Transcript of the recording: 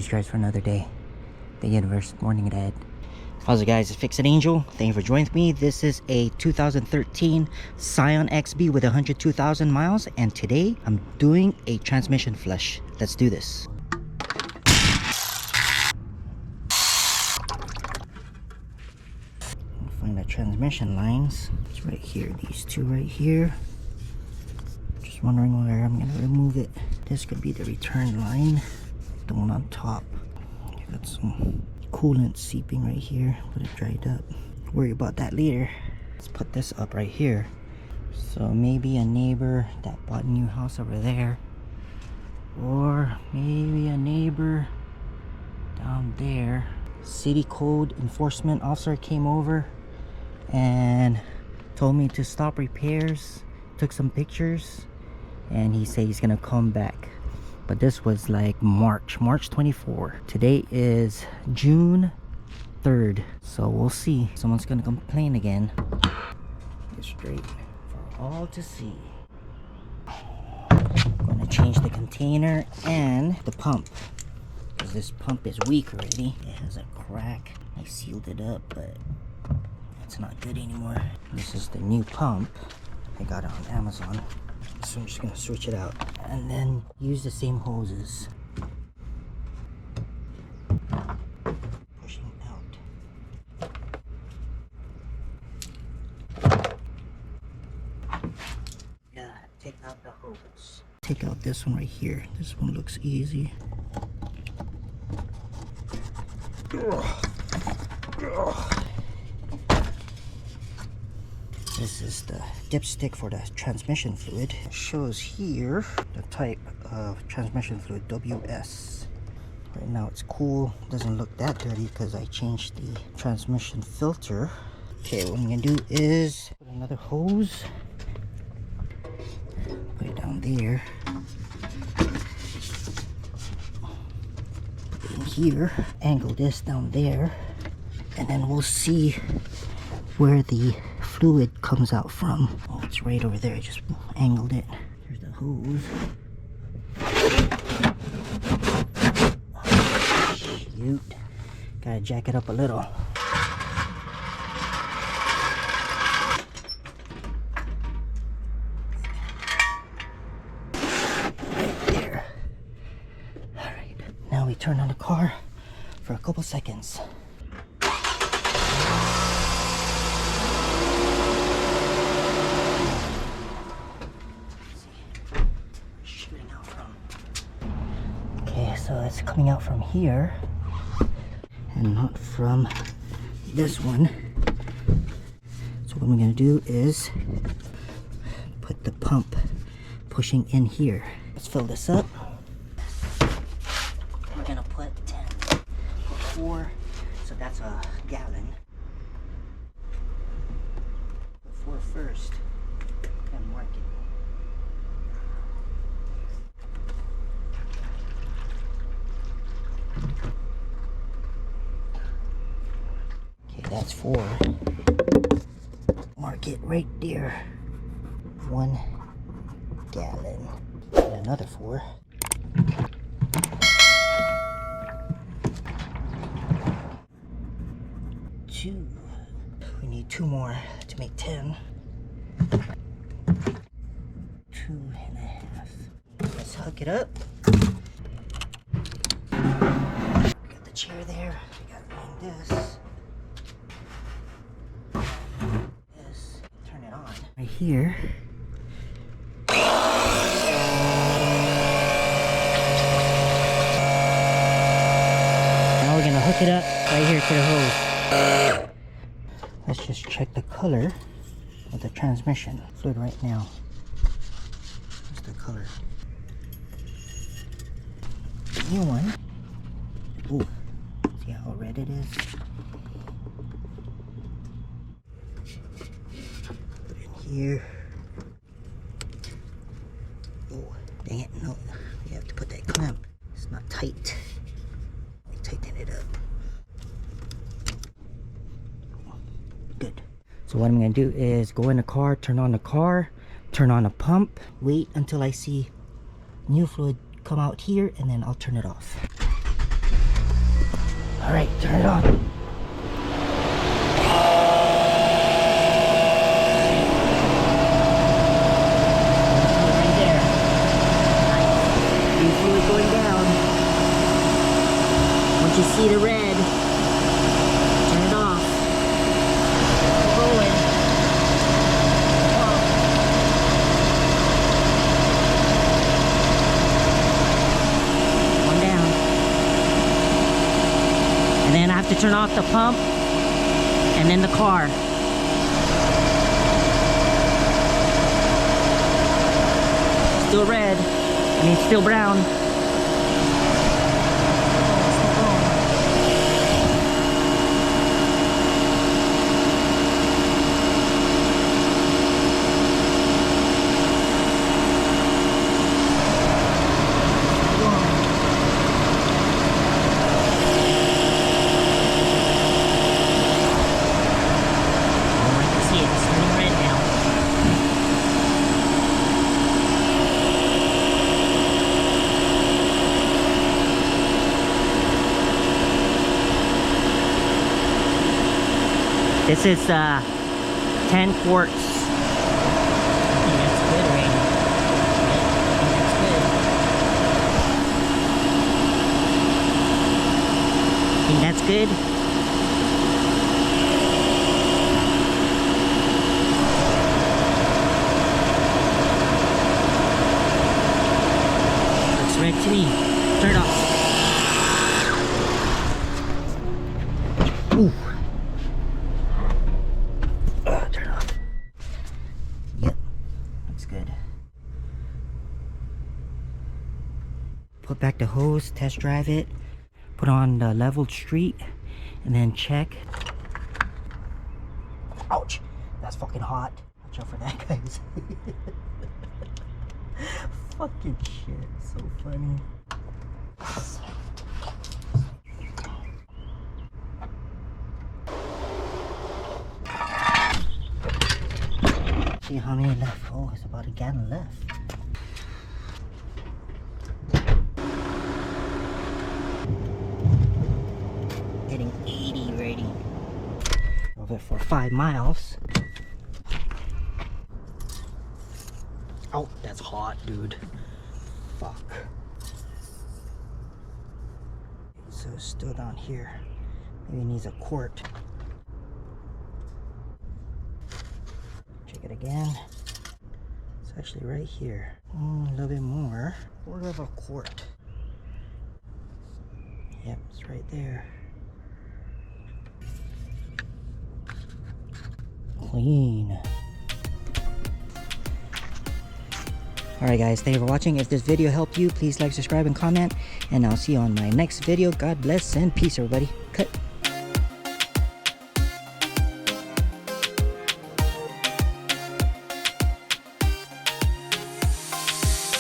news drives for another day. The universe morning ahead. How's it, guys? It's Fix It Angel. Thank you for joining me. This is a 2013 Scion XB with 102,000 miles, and today I'm doing a transmission flush. Let's do this. Find the transmission lines. It's right here. These two right here. Just wondering where I'm gonna remove it. This could be the return line. The one on top. Got some coolant seeping right here, but it dried up. Worry about that later. Let's put this up right here. So maybe a neighbor that bought a new house over there, or maybe a neighbor down there. City code enforcement officer came over and told me to stop repairs, took some pictures, and he said he's gonna come back. But this was like March 24. Today is June 3rd, so we'll see. Someone's gonna complain again. It's straight for all to see. I'm gonna change the container and the pump, because this pump is weak already. It has a crack. I sealed it up, but it's not good anymore. This is the new pump. I got it on Amazon. So I'm just gonna switch it out and then use the same hoses. Pushing out. Yeah, take out the hose. Take out this one right here. This one looks easy. This is the dipstick for the transmission fluid. It shows here the type of transmission fluid, WS. Right now it's cool. Doesn't look that dirty because I changed the transmission filter. Okay, what I'm gonna do is put another hose. Put it down there. Put it in here. Angle this down there. And then we'll see where the fluid comes out from. Oh, it's right over there. I just angled it. There's the hose. Oh, shoot. Gotta jack it up a little. Right there. Alright. Now we turn on the car for a couple seconds. So it's coming out from here and not from this one. So what I'm going to do is put the pump pushing in here. Let's fill this up. We're going to put 10 or 4, so that's a gallon. Put 4 first and mark it. That's 4. Mark it right there. 1 gallon. And another 4. 2. We need 2 more to make 10. 2.5. Let's hook it up. Got the chair there. We gotta bring this. Right here. Now we're gonna hook it up right here to the hose. Let's just check the color of the transmission fluid right now. What's the color? The new one. Ooh, see how red it is? Here. Oh, dang it, no. You have to put that clamp. It's not tight. Let me tighten it up. Good. So what I'm going to do is go in the car, turn on a pump, wait until I see new fluid come out here, and then I'll turn it off. Alright, turn it on. Right there. Nice. You see it going down. Once you see the red, turn it off. Keep going. One down. And then I have to turn off the pump and then the car. Still red. I mean, still brown. This is 10 quarts. I think that's good already. I think that's good. Looks red to me. Turn it off. Ooh. Turn it off. Yep, looks good. Put back the hose, test drive it, put on the leveled street, and then check. Ouch! That's fucking hot. Watch out for that, guys. Fucking shit, so funny. See how many left? Oh, it's about a gallon left. Hitting 80 already. Drove it for 5 miles. Oh, that's hot, dude. Fuck. So it's still down here. Maybe it needs a quart. Check it again. It's actually right here. A little bit more. Quarter of a quart. Yep, it's right there. Clean. Alright guys, thank you for watching. If this video helped you, please like, subscribe, and comment. And I'll see you on my next video. God bless and peace, everybody. Cut.